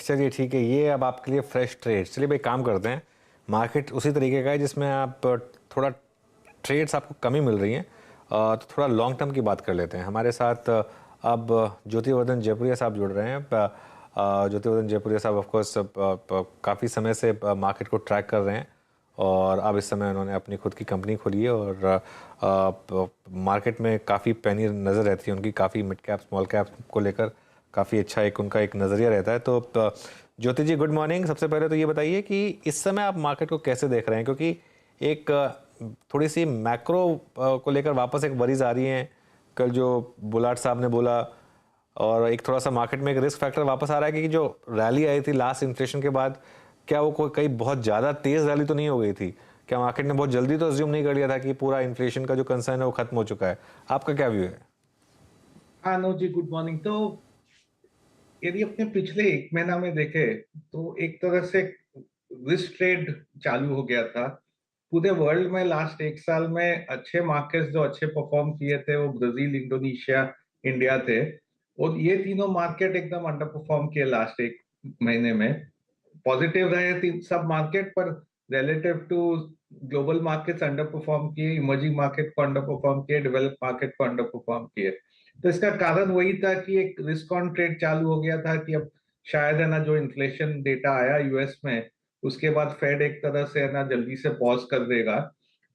चलिए ठीक है, ये अब आपके लिए फ्रेश ट्रेड। चलिए भाई, काम करते हैं। मार्केट उसी तरीके का है जिसमें आप थोड़ा ट्रेड्स आपको कमी मिल रही हैं, तो थोड़ा लॉन्ग टर्म की बात कर लेते हैं। हमारे साथ अब ज्योतिवर्धन जयपुरिया साहब जुड़ रहे हैं। ज्योतिवर्धन जयपुरिया साहब ऑफ कोर्स काफ़ी समय से मार्केट को ट्रैक कर रहे हैं, और अब इस समय उन्होंने अपनी खुद की कंपनी खोली है, और मार्केट में काफ़ी पैनी नज़र रहती है उनकी, काफ़ी मिड कैप स्मॉल कैप को लेकर काफ़ी अच्छा एक उनका एक नज़रिया रहता है। तो ज्योति जी, गुड मॉर्निंग। सबसे पहले तो ये बताइए कि इस समय आप मार्केट को कैसे देख रहे हैं, क्योंकि एक थोड़ी सी मैक्रो को लेकर वापस एक वरीज आ रही हैं। कल जो बुलाट साहब ने बोला, और एक थोड़ा सा मार्केट में एक रिस्क फैक्टर वापस आ रहा है कि जो रैली आई थी लास्ट इन्फ्लेशन के बाद, क्या वो कोई कहीं बहुत ज़्यादा तेज़ रैली तो नहीं हो गई थी? क्या मार्केट ने बहुत जल्दी तो अज्यूम नहीं कर लिया था कि पूरा इन्फ्लेशन का जो कंसर्न है वो खत्म हो चुका है? आपका क्या व्यू है? हाँ नो जी, गुड मॉर्निंग। तो यदि अपने पिछले एक महीना में देखे तो एक तरह से रिस्क ट्रेड चालू हो गया था पूरे वर्ल्ड में। लास्ट एक साल में अच्छे मार्केट्स जो अच्छे परफॉर्म किए थे वो ब्राजील, इंडोनेशिया, इंडिया थे। और ये तीनों मार्केट एकदम अंडर परफॉर्म किए लास्ट एक महीने में। पॉजिटिव रहे सब मार्केट, पर relative to global markets underperform किए, इमर्जिंग मार्केट को अंडर परफॉर्म किए, डेवलप मार्केट को अंडर परफॉर्म किए। तो इसका कारण वही था कि एक रिस्क ऑन ट्रेड चालू हो गया था कि अब शायद है ना, जो इन्फ्लेशन डेटा आया यूएस में, उसके बाद फेड एक तरह से है ना जल्दी से पॉज कर देगा।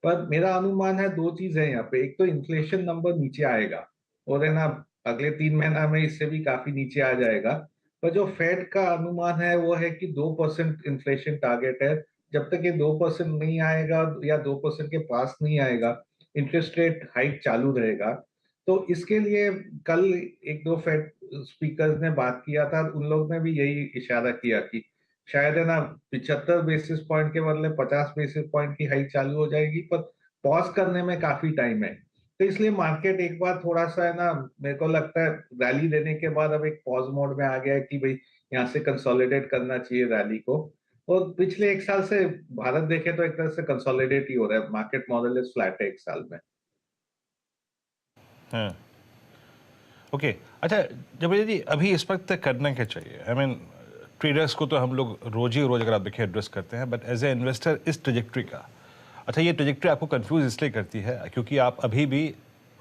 पर मेरा अनुमान है दो चीजें यहाँ पे। एक तो इन्फ्लेशन नंबर नीचे आएगा, और है ना अगले 3 महीना में इससे भी काफी नीचे आ जाएगा। पर जो फेड का अनुमान है वो है कि 2% इन्फ्लेशन टारगेट है। जब तक ये 2% नहीं आएगा या 2% के पास नहीं आएगा, इंटरेस्ट रेट हाइक चालू रहेगा। तो इसके लिए कल एक दो फेड स्पीकर्स ने बात किया था, उन लोग ने भी यही इशारा किया कि शायद है ना 75 बेसिस पॉइंट के बदले 50 बेसिस पॉइंट की हाइक चालू हो जाएगी, पर पॉज करने में काफी टाइम है। तो इसलिए मार्केट एक बार थोड़ा सा है ना, मेरे को लगता है रैली देने के बाद अब एक पॉज मोड में आ गया है कि भाई यहाँ से कंसोलिडेट करना चाहिए रैली को। और पिछले एक साल से भारत देखे तो एक तरह से कंसोलिडेट ही हो रहा है, मार्केट मॉडल इज फ्लैट है एक साल में। हाँ, ओके। अच्छा, जब जी अभी इस वक्त करना क्या चाहिए? आई मीन, ट्रेडर्स को तो हम लोग रोज ही रोज अगर आप देखिए एड्रेस करते हैं, बट एज ए इन्वेस्टर इस ट्रेजेक्ट्री का, अच्छा ये ट्रेजेक्ट्री आपको कंफ्यूज इसलिए करती है क्योंकि आप अभी भी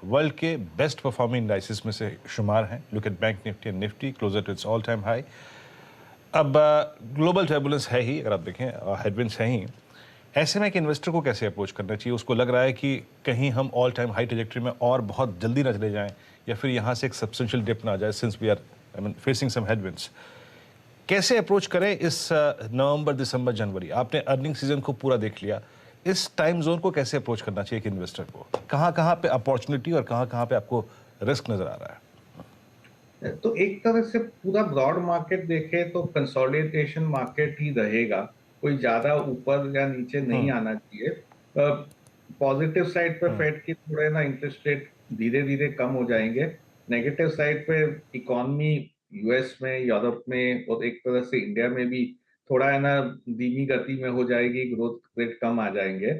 वर्ल्ड के बेस्ट परफॉर्मिंग इंडाइसिस में से शुमार हैं। Look at bank Nifty and Nifty closer to its all time high. अब ग्लोबल टर्बुलेंस है ही, अगर आप देखें हेडविंड्स हैं ही। ऐसे में एक इन्वेस्टर को कैसे अप्रोच करना चाहिए? उसको लग रहा है कि कहीं हम ऑल टाइम हाई ट्रेजेक्ट्री में और बहुत जल्दी ना चले जाएं, या फिर यहाँ से एक सब्सटेंशियल डिप ना आ जाए since we are I mean facing some headwinds. कैसे अप्रोच करें इस नवंबर दिसंबर जनवरी? आपने अर्निंग सीजन को पूरा देख लिया, इस टाइम जोन को कैसे अप्रोच करना चाहिए एक इन्वेस्टर को? कहाँ कहाँ पे अपॉर्चुनिटी और कहाँ कहाँ पे आपको रिस्क नजर आ रहा है? तो एक तरह से पूरा ब्रॉड मार्केट देखे तो कंसोलिडेशन मार्केट ही रहेगा। कोई ज्यादा ऊपर या नीचे नहीं हम्म। आना चाहिए। पॉजिटिव साइड पे हम्म। फेड की थोड़े ना इंटरेस्ट रेट धीरे धीरे कम हो जाएंगे। नेगेटिव साइड पे इकोनॉमी यूएस में, यूरोप में और एक तरह से इंडिया में भी थोड़ा है ना धीमी गति में हो जाएगी, ग्रोथ रेट कम आ जाएंगे।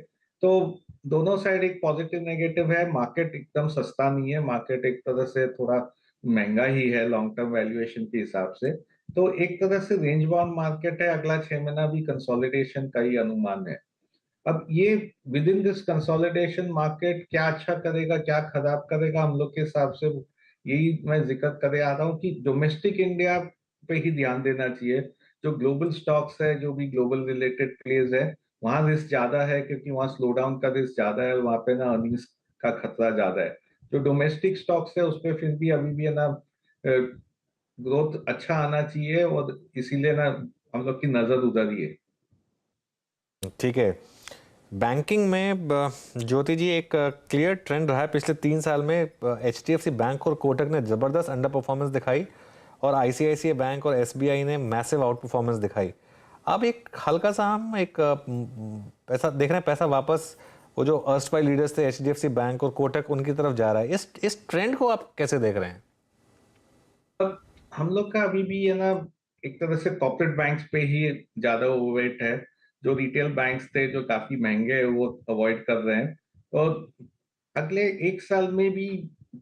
तो दोनों साइड एक पॉजिटिव नेगेटिव है। मार्केट एकदम सस्ता नहीं है, मार्केट एक तरह से थोड़ा महंगा ही है लॉन्ग टर्म वैल्यूएशन के हिसाब से। तो एक तरह से रेंज बाउंड मार्केट है, अगला 6 महीना भी कंसोलिडेशन का ही अनुमान है। अब ये with in this consolidation market क्या अच्छा करेगा क्या खराब करेगा, हम लोग के हिसाब से यही मैं जिक्र करे आ रहा हूँ कि डोमेस्टिक इंडिया पे ही ध्यान देना चाहिए। जो ग्लोबल स्टॉक्स है, जो भी ग्लोबल रिलेटेड प्लेस है, वहां रिस्क ज्यादा है क्योंकि वहां स्लो डाउन का रिस्क ज्यादा है, वहां पे ना अर्निंग्स का खतरा ज्यादा है। जो डोमेस्टिक स्टॉक्स है उस पर फिर भी अभी भी है ना ग्रोथ अच्छा आना चाहिए, और इसीलिए ना हम लोग की नजर उधर ही है। ठीक है। बैंकिंग में ज्योति जी, एक क्लियर ट्रेंड रहा है पिछले 3 साल में। एचडीएफसी बैंक और कोटक ने ज़बरदस्त अंडर परफॉर्मेंस दिखाई, और आईसीआईसीआई बैंक और एसबीआई ने मैसिव आउट परफॉर्मेंस दिखाई। अब एक हल्का सा हम एक पैसा देख रहे हैं, पैसा वापस वो जो अर्स्टवाइल लीडर्स थे एचडीएफसी बैंक और कोटक, उनकी तरफ जा रहा है। इस ट्रेंड को आप कैसे देख रहे हैं? अब हम लोग का अभी भी है ना एक तरह से कॉर्पोरेट बैंक्स पे ही ज्यादा ओवरवेट है। जो रिटेल बैंक्स थे जो काफी महंगे हैं वो अवॉइड कर रहे हैं। और अगले एक साल में भी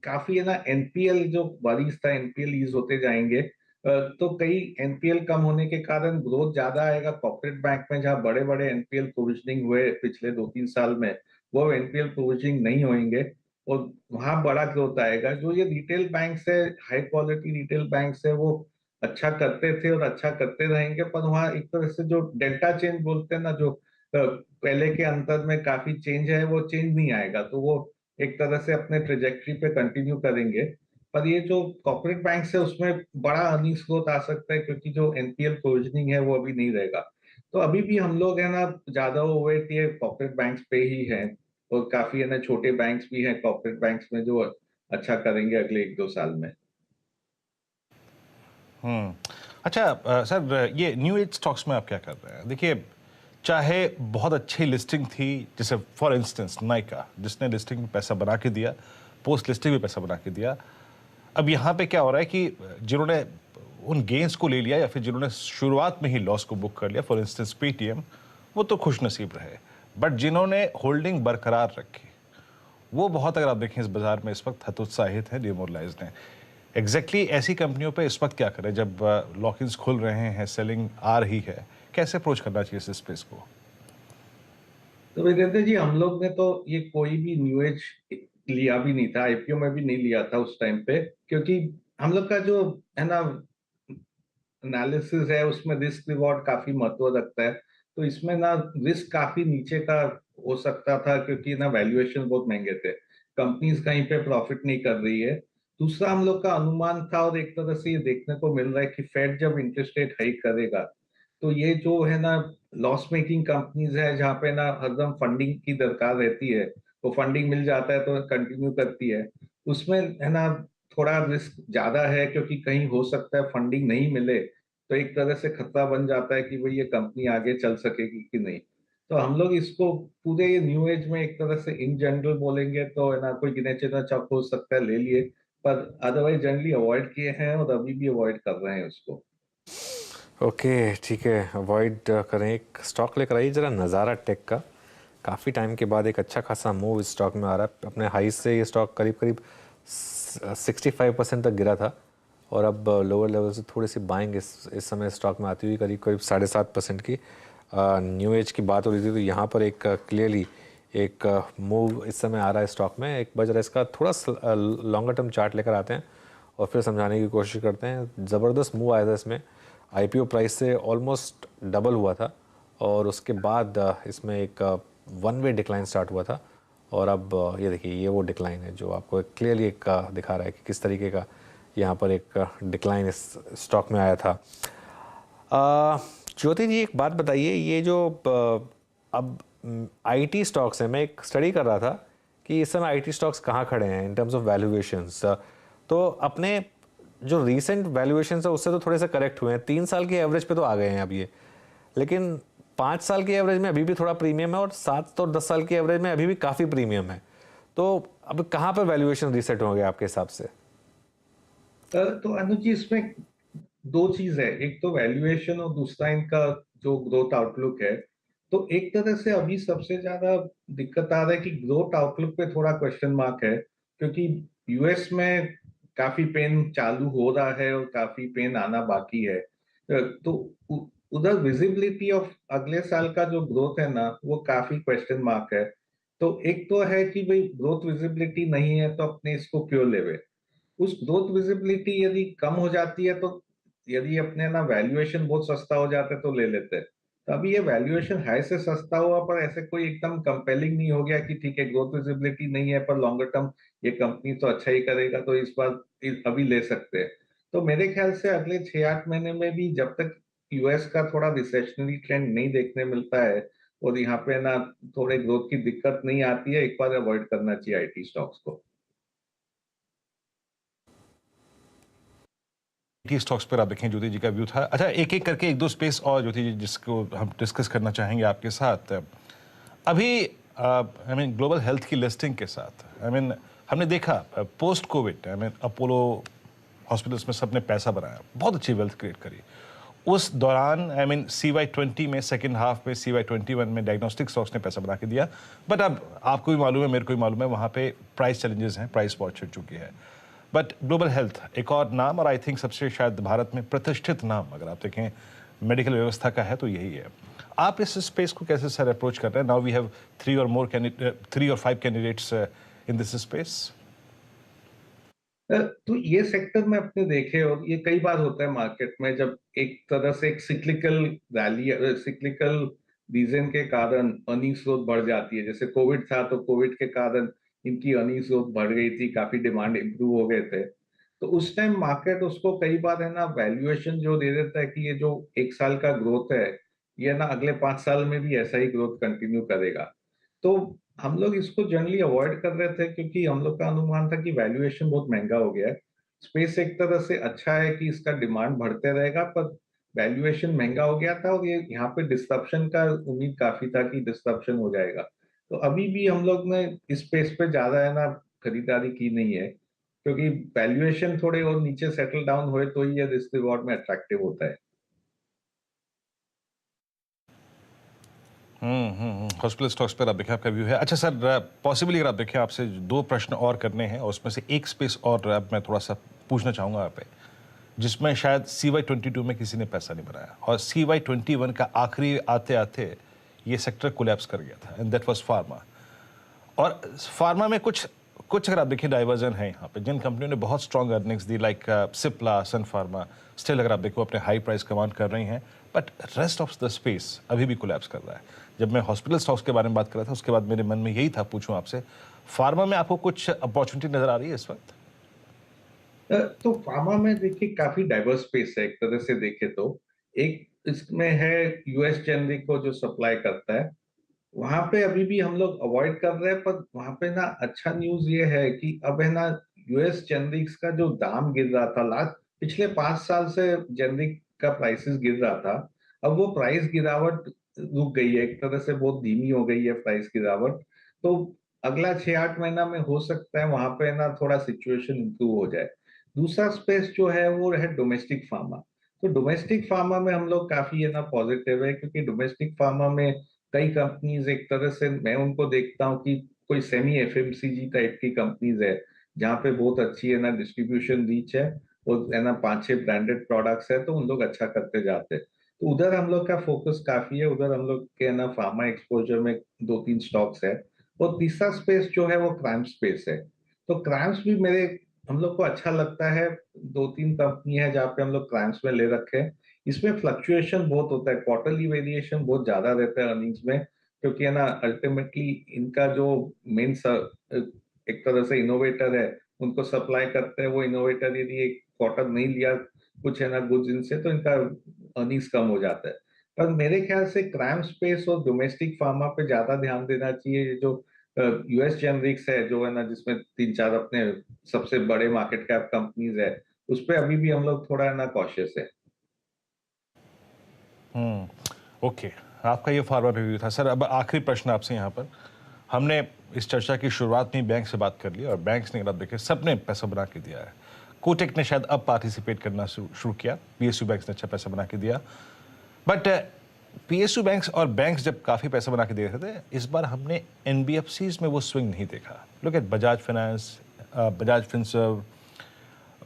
काफी है ना एनपीएल जो बारिश था, एनपीएल ईज होते जाएंगे। तो कई एनपीएल कम होने के कारण ग्रोथ ज्यादा आएगा कॉर्पोरेट बैंक में, जहां बड़े बड़े एनपीएल प्रोविजनिंग हुए पिछले 2-3 साल में, वो एनपीएल प्रोविजनिंग नहीं होंगे और वहां बड़ा ग्रोथ आएगा। जो ये रिटेल बैंक है, हाई क्वालिटी रिटेल बैंक है, वो अच्छा करते थे और अच्छा करते रहेंगे, पर वहाँ एक तरह से जो डेल्टा चेंज बोलते हैं ना, जो पहले के अंतर में काफी चेंज है, वो चेंज नहीं आएगा। तो वो एक तरह से अपने ट्रेजेक्टरी पे कंटिन्यू करेंगे। पर ये जो कॉर्पोरेट बैंक है उसमें बड़ा अर्निंग्स ग्रोथ आ सकता है, क्योंकि जो एनपीएल प्रोविजनिंग है वो अभी नहीं रहेगा। तो अभी भी हम लोग है ना ज्यादा ओवरवेट ये कॉर्पोरेट बैंक्स पे ही है, और काफी है ना छोटे बैंक्स भी हैं कॉर्पोरेट बैंक्स में जो अच्छा करेंगे अगले 1-2 साल में। अच्छा सर, ये न्यू एज स्टॉक्स में आप क्या कर रहे हैं? देखिए, चाहे बहुत अच्छी लिस्टिंग थी, जैसे फॉर इंस्टेंस नाइका, जिसने लिस्टिंग में पैसा बना के दिया, पोस्ट लिस्टिंग में पैसा बना के दिया। अब यहाँ पे क्या हो रहा है कि जिन्होंने उन गेंस को ले लिया या फिर जिन्होंने शुरुआत में ही लॉस को बुक कर लिया, फॉर इंस्टेंस पेटीएम, वो तो खुश नसीब रहे, बट जिन्होंने होल्डिंग बरकरार रखी, वो बहुत, अगर आप देखें इस बाजार में इस वक्त हतोत्साहित है, डिमोरलाइज्ड हैं। एग्जैक्टली ऐसी कंपनियों पे इस वक्त क्या करें जब लॉक-इन्स खुल रहे हैं, सेलिंग आ रही है? कैसे अप्रोच करना चाहिए इस स्पेस को? तो वीरेंद्र जी, हम लोग ने तो ये कोई भी न्यू एज लिया भी नहीं था, आईपीओ में भी नहीं लिया था उस टाइम पे, क्योंकि हम लोग का जो है ना एनालिसिस है उसमें रिस्क रिवॉर्ड काफी महत्व रखता है। तो इसमें ना रिस्क काफी नीचे का हो सकता था, क्योंकि ना वैल्यूएशन बहुत महंगे थे, कंपनीज कहीं पे प्रॉफिट नहीं कर रही है। दूसरा हम लोग का अनुमान था, और एक तरह से ये देखने को मिल रहा है कि फेड जब इंटरेस्ट रेट हाइक करेगा, तो ये जो है ना लॉस मेकिंग कंपनीज है, जहाँ पे ना हरदम फंडिंग की दरकार रहती है, वो फंडिंग मिल जाता है तो कंटिन्यू करती है, उसमें है ना थोड़ा रिस्क ज्यादा है, क्योंकि कहीं हो सकता है फंडिंग नहीं मिले, तो एक तरह से खतरा बन जाता है कि भाई ये कंपनी आगे चल सकेगी कि नहीं। तो हम लोग इसको पूरे ये न्यू एज में एक तरह से इन जनरल बोलेंगे तो है ना, कोई गिने चुने चक हो सकता है ले लिए, पर अदरवाइज जनरली अवॉइड किए हैं और अभी भी अवॉइड कर रहे हैं उसको। ओके, ठीक है, अवॉइड करें। एक स्टॉक लेकर आइए जरा, नज़ारा टेक का। काफ़ी टाइम के बाद एक अच्छा खासा मूव इस स्टॉक में आ रहा है। अपने हाई से ये स्टॉक करीब करीब 65% तक गिरा था, और अब लोअर लेवल से थोड़ी सी बाइंग इस समय स्टॉक में आती हुई करीब करीब 7.5% की। न्यू एज की बात हो रही थी, तो यहाँ पर एक क्लियरली एक मूव इस समय आ रहा है स्टॉक में। एक बज रहा है इसका, थोड़ा लॉन्गर टर्म चार्ट लेकर आते हैं और फिर समझाने की कोशिश करते हैं। ज़बरदस्त मूव आया था इसमें, आईपीओ प्राइस से ऑलमोस्ट डबल हुआ था, और उसके बाद इसमें एक वन वे डिक्लाइन स्टार्ट हुआ था, और अब ये देखिए, ये वो डिक्लाइन है जो आपको क्लियरली एक दिखा रहा है कि किस तरीके का यहाँ पर एक डिक्लाइन इस स्टॉक में आया था। ज्योति जी, एक बात बताइए, ये जो अब आईटी स्टॉक्स हैं, मैं एक स्टडी कर रहा था कि इस समय आईटी स्टॉक्स कहाँ खड़े हैं इन टर्म्स ऑफ वैल्यूएशंस। तो अपने जो रीसेंट वैल्यूएशंस है उससे तो थोड़े से करेक्ट हुए हैं, 3 साल के एवरेज पे तो आ गए हैं अब ये, लेकिन 5 साल के एवरेज में अभी भी थोड़ा प्रीमियम है, और 7 और 10 साल के एवरेज में अभी भी काफ़ी प्रीमियम है। तो अब कहाँ पर वैल्यूएशन रीसेट होंगे आपके हिसाब से? तो अनुज जी, इसमें दो चीज है, एक तो वैल्यूएशन और दूसरा इनका जो ग्रोथ आउटलुक है। तो एक तरह से अभी सबसे ज्यादा दिक्कत आ रहा है कि ग्रोथ आउटलुक पे थोड़ा क्वेश्चन मार्क है, क्योंकि यूएस में काफी पेन चालू हो रहा है और काफी पेन आना बाकी है। तो उधर विजिबिलिटी ऑफ अगले साल का जो ग्रोथ है ना, वो काफी क्वेश्चन मार्क है। तो एक तो है कि भाई ग्रोथ विजिबिलिटी नहीं है, तो अपने इसको क्यों लेवे। उस ग्रोथ विजिबिलिटी यदि कम हो जाती है, तो यदि अपने ना वैल्यूएशन बहुत सस्ता हो जाता है तो ले लेते हैं। तो अभी ये वैल्यूएशन हाई से सस्ता हुआ, पर ऐसे कोई एकदम कंपेलिंग नहीं हो गया कि ठीक है ग्रोथ विजिबिलिटी नहीं है पर लॉन्गर टर्म ये कंपनी तो अच्छा ही करेगा, तो इस बार अभी ले सकते हैं। तो मेरे ख्याल से अगले 6-8 महीने में भी, जब तक यूएस का थोड़ा रिसेशनरी ट्रेंड नहीं देखने मिलता है और यहाँ पे ना थोड़े ग्रोथ की दिक्कत नहीं आती है, एक बार अवॉइड करना चाहिए आईटी स्टॉक्स को। टी स्टॉक्स पर आप देखें, ज्योति जी का व्यू था। अच्छा, एक एक करके एक दो स्पेस और ज्योति जी जिसको हम डिस्कस करना चाहेंगे आपके साथ। अभी आई मीन ग्लोबल हेल्थ की लिस्टिंग के साथ, आई मीन हमने देखा post Covid, I mean Apollo hospitals में सबने पैसा बनाया, बहुत अच्छी वेल्थ क्रिएट करी। उस दौरान आई मीन CY20 में, सेकेंड हाफ में, CY21 में डायग्नोस्टिक स्टॉक्स ने पैसा बना के दिया, बट अब आपको भी मालूम है, मेरे को भी मालूम है, वहाँ पे प्राइस चैलेंजेस हैं, प्राइस बहुत छिड़ चुकी है। बट ग्लोबल हेल्थ एक और नाम, और आई थिंक सबसे शायद भारत में प्रतिष्ठित नाम अगर आप देखें मेडिकल व्यवस्था का है तो यही है। आप इस स्पेस को कैसे सर अप्रोच कर रहे हैं? Now we have 3 or 5 candidates in this space. तो ये सेक्टर में अपने देखे, और ये कई बार होता है मार्केट में, जब एक तरह से एक सिक्लिकल रीजन के कारण अर्निंग्स ग्रोथ बढ़ जाती है। जैसे कोविड था तो कोविड के कारण इनकी अर्निंग्स ग्रोथ बढ़ गई थी, काफी डिमांड इंप्रूव हो गए थे। तो उस टाइम मार्केट उसको कई बार है ना वैल्यूएशन जो दे देता है कि ये जो 1 साल का ग्रोथ है, ये ना अगले 5 साल में भी ऐसा ही ग्रोथ कंटिन्यू करेगा। तो हम लोग इसको जनरली अवॉइड कर रहे थे, क्योंकि हम लोग का अनुमान था कि वैल्यूएशन बहुत महंगा हो गया है। स्पेस एक तरह से अच्छा है कि इसका डिमांड बढ़ते रहेगा, पर वैल्यूएशन महंगा हो गया था, और ये यहाँ पे डिस्ट्रप्शन का उम्मीद काफी था कि डिस्ट्रप्शन हो जाएगा। तो अभी भी हम लोग ने इस स्पेस पे ज्यादा है ना खरीदारी की नहीं है, क्योंकि वैल्यूएशन थोड़े और नीचे सेटल डाउन हुए तो ही ये रिस्क रिवॉर्ड में अट्रैक्टिव होता है। हॉस्पिटल स्टॉक्स पर आप देखें आपका व्यू है। अच्छा सर, पॉसिबली अगर आप देखें आपसे 2 प्रश्न और करने हैं, और उसमें से एक स्पेस और मैं थोड़ा सा पूछना चाहूँगा आप पे, जिसमें शायद CY22 में किसी ने पैसा नहीं बनाया, और CY21 का आखिरी आते आते ये सेक्टर कोलैप्स कर गया था, एंड दैट वाज फार्मा। और फार्मा में कुछ कुछ अगर आप देखिए डाइवर्जन है यहाँ पे, जिन कंपनियों ने बहुत स्ट्रॉन्ग अर्निंग्स दी, लाइक सिप्ला, सन फार्मा, स्टिल अगर आप देखो अपने हाई प्राइस कमांड कर रही हैं, but rest of the space अभी भी कोलैप्स कर रहा है। जब मैं हॉस्पिटल स्टॉक्स के बारे में बात कर रहा था, उसके बाद मेरे मन में यही था पूछूं आपसे, फार्मा में आपको कुछ अपॉर्चुनिटी नजर आ रही है इस वक्त? तो फार्मा में देखिए काफी डाइवर्स स्पेस है, एक तरह से देखे तो। एक इसमें है यूएस जेनरिक को जो सप्लाई करता है, वहां पे अभी भी हम लोग अवॉइड कर रहे हैं। पर वहां पे ना अच्छा न्यूज ये है कि अब है ना यूएस जेनरिक्स का जो दाम गिर रहा था, लास्ट पिछले 5 साल से जेनरिक का प्राइसेस गिर रहा था, अब वो प्राइस गिरावट रुक गई है, एक तरह से बहुत धीमी हो गई है प्राइस गिरावट। तो अगला 6-8 महीना में हो सकता है वहां पे ना थोड़ा सिचुएशन इंप्रूव हो जाए। दूसरा स्पेस जो है वो है डोमेस्टिक फार्मा। तो डोमेस्टिक फार्मा में हम लोग काफी है ना पॉजिटिव है, क्योंकि डोमेस्टिक फार्मा में कई कंपनीज एक तरह से मैं उनको देखता हूँ कि कोई सेमी एफएमसीजी टाइप की कंपनीज है, जहाँ पे बहुत अच्छी है ना डिस्ट्रीब्यूशन रीच है, और है ना 5-6 ब्रांडेड प्रोडक्ट्स है, तो उन लोग अच्छा करते जाते हैं। तो उधर हम लोग का फोकस काफी है, उधर हम लोग के है ना फार्मा एक्सपोजर में 2-3 स्टॉक्स है। और तीसरा स्पेस जो है वो क्राइम स्पेस है। तो क्राइम्स भी मेरे हम लोग को अच्छा लगता है। 2-3 कंपनी है जहाँ पे हम लोग क्राइम्स में ले रखे हैं। इसमें फ्लक्चुएशन बहुत होता है, क्वार्टरली वेरिएशन बहुत ज्यादा रहता है अर्निंग्स में, क्योंकि है ना अल्टीमेटली इनका जो मेन एक तरह से इनोवेटर है, उनको सप्लाई करते हैं। वो इनोवेटर यदि एक क्वार्टर नहीं लिया कुछ है ना गुड्स इनसे, तो इनका अर्निंग्स कम हो जाता है। पर मेरे ख्याल से क्राइम स्पेस और डोमेस्टिक फार्मा पे ज्यादा ध्यान देना चाहिए। ये जो यूएस जेनरिक्स है जो है ना, जिसमें 3-4 अपने सबसे बड़े मार्केट कैप कंपनीज है, उस पे अभी भी हम लोग थोड़ा ना कॉशियस है। ओके, आपका ये फॉरवर्ड रिव्यू था सर। अब आखिरी प्रश्न आपसे यहाँ पर, हमने इस चर्चा की शुरुआत में बैंक से बात कर ली, और बैंक्स ने अगर आप देखें सबने पैसा बना के दिया है। कोटेक ने शायद अब पार्टिसिपेट करना शुरू किया, पीएसयू बैंक्स ने अच्छा पैसा बना के दिया, बट पीएसयू बैंक्स और बैंक्स जब काफ़ी पैसा बना के दे रहे थे, इस बार हमने एनबीएफसीज में वो स्विंग नहीं देखा। Look at Bajaj finance, Bajaj Finserv,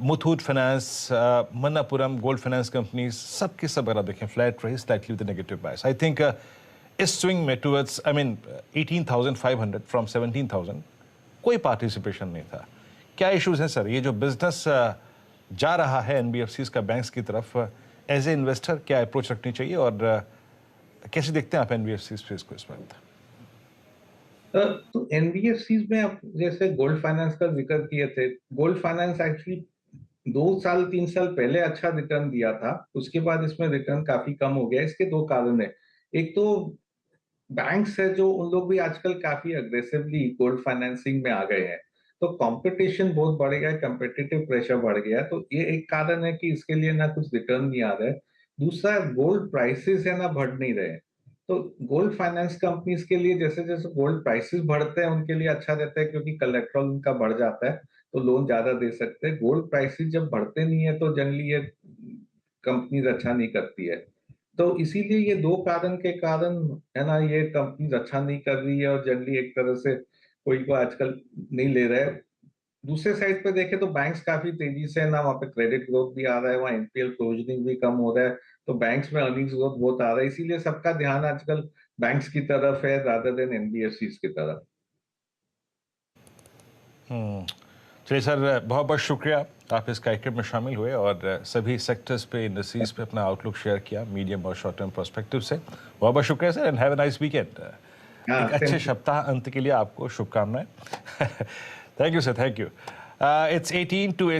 Muthoot finance, Manappuram, gold finance companies, सब के सब अगर आप देखें फ्लैट रही, slightly with negative bias. I think इस स्विंग में टूवर्ड्स 18,500 फ्रॉम 17,000 कोई पार्टिसिपेशन नहीं था। क्या इश्यूज हैं सर? ये जो बिजनेस जा रहा है एनबीएफसीज का बैंक्स की तरफ, एज ए इन्वेस्टर क्या अप्रोच रखनी चाहिए, और कैसे देखते हैं आप एनबीएफसी स्पेस को इस वक्त? तो एनबीएफसीज में आप जैसे गोल्ड फाइनेंस का जिक्र किए थे, गोल्ड फाइनेंस एक्चुअली 2-3 साल पहले अच्छा रिटर्न दिया था, उसके बाद इसमें रिटर्न काफी कम हो गया। इसके दो कारण है। एक तो बैंक्स है जो उन लोग भी आजकल काफी अग्रेसिवली गोल्ड फाइनेंसिंग में आ गए हैं, तो कंपटीशन बहुत बढ़ गया है, कंपेटिटिव प्रेशर बढ़ गया है। तो ये एक कारण है कि इसके लिए ना कुछ रिटर्न नहीं आ रहा है। दूसरा, गोल्ड प्राइसेस है ना बढ़ नहीं रहे हैं। तो गोल्ड फाइनेंस कंपनीज के लिए जैसे जैसे गोल्ड प्राइसेस बढ़ते हैं उनके लिए अच्छा रहता है, क्योंकि कलेक्ट्रल उनका बढ़ जाता है, तो लोन ज्यादा दे सकते हैं। गोल्ड प्राइसेस जब बढ़ते नहीं है तो जनरली ये कंपनीज अच्छा नहीं करती है। तो इसीलिए ये दो कारण के कारण है ना ये कंपनीज अच्छा नहीं कर रही है, और जनरली एक तरह से कोई को आजकल नहीं ले रहा है। दूसरे साइड पे देखें तो बैंक्स काफी तेजी से ना, वहाँ पे क्रेडिट ग्रोथ भी आ रहा है, वहाँ एनपीएल प्रोविजनिंग भी कम हो रहा है, तो बैंक्स में अर्निंग्स ग्रोथ बहुत आ रहा है, इसीलिए सबका ध्यान आजकल बैंक्स की तरफ है रादर देन एनबीएफसीज की तरफ। चलिए सर, बहुत बहुत शुक्रिया आप इस कार्यक्रम में शामिल हुए और सभी सेक्टर्स पे, इंडस्ट्रीज पे अपना आउटलुक शेयर किया मीडियम और शॉर्ट टर्म पर्सपेक्टिव से। बहुत बहुत शुक्रिया sir, and have a nice weekend. हाँ, एक अच्छे same to सप्ताह अंत के लिए आपको शुभकामनाएं। Thank you sir, thank you. It's 18 to